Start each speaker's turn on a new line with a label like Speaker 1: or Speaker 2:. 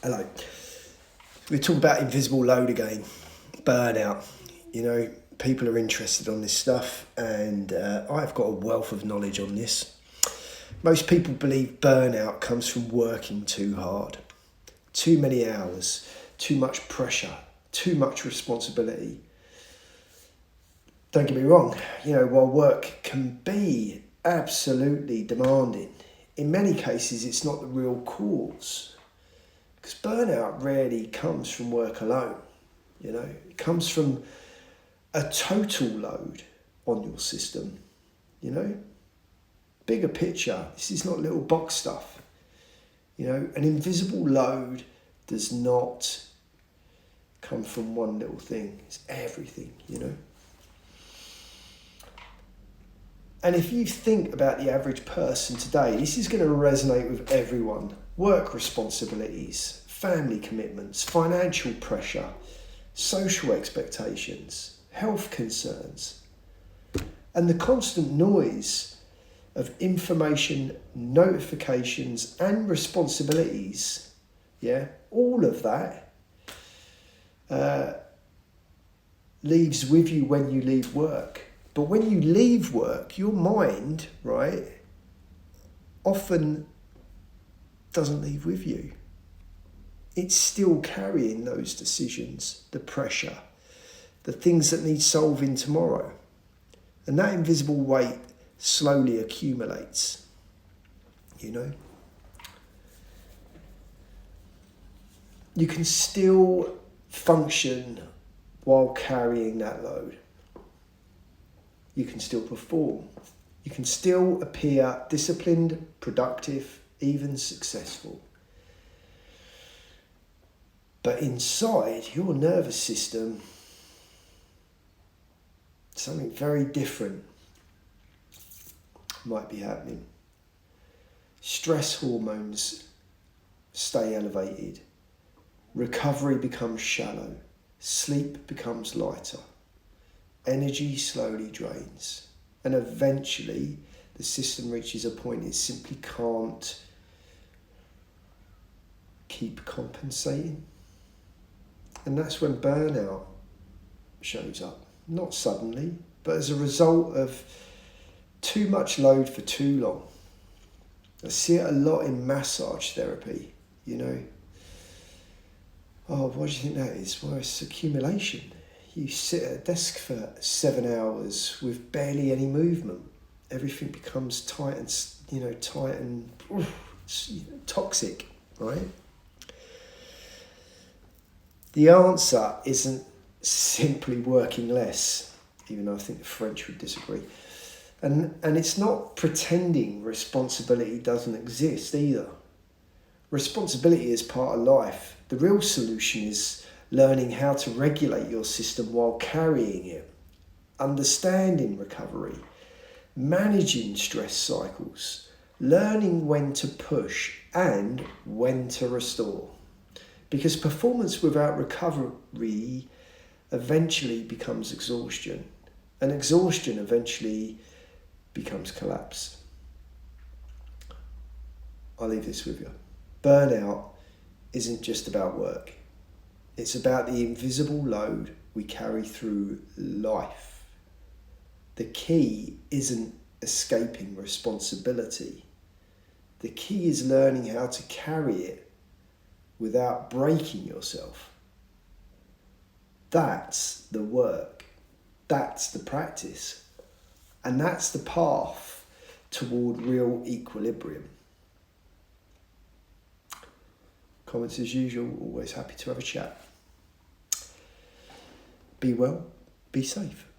Speaker 1: Hello. We talk about invisible load again, burnout. You know, people are interested on this stuff, and I've got a wealth of knowledge on this. Most people believe burnout comes from working too hard, too many hours, too much pressure, too much responsibility. Don't get me wrong, while work can be absolutely demanding, in many cases it's not the real cause. Because burnout rarely comes from work alone, It comes from a total load on your system, Bigger picture, this is not little box stuff. An invisible load does not come from one little thing. It's everything, And if you think about the average person today, this is going to resonate with everyone. Work responsibilities, family commitments, financial pressure, social expectations, health concerns, and the constant noise of information, notifications, and responsibilities. All of that leaves with you when you leave work. But when you leave work, your mind, often doesn't leave with you. It's still carrying those decisions, the pressure, the things that need solving tomorrow. And that invisible weight slowly accumulates, You can still function while carrying that load. You can still perform. You can still appear disciplined, productive, even successful. But inside your nervous system, something very different might be happening. Stress hormones stay elevated. Recovery becomes shallow. Sleep becomes lighter. Energy slowly drains, and eventually the system reaches a point it simply can't keep compensating. And that's when burnout shows up. Not suddenly, but as a result of too much load for too long. I see it a lot in massage therapy, Oh, what do you think that is? Well, it's accumulation. You sit at a desk for 7 hours with barely any movement. Everything becomes tight and toxic, right? The answer isn't simply working less, even though I think the French would disagree. And it's not pretending responsibility doesn't exist either. Responsibility is part of life. The real solution is learning how to regulate your system while carrying it, understanding recovery, managing stress cycles, learning when to push and when to restore. Because performance without recovery eventually becomes exhaustion, and exhaustion eventually becomes collapse. I'll leave this with you. Burnout isn't just about work. It's about the invisible load we carry through life. The key isn't escaping responsibility. The key is learning how to carry it without breaking yourself. That's the work. That's the practice. And that's the path toward real equilibrium. Comments as usual, always happy to have a chat. Be well, be safe.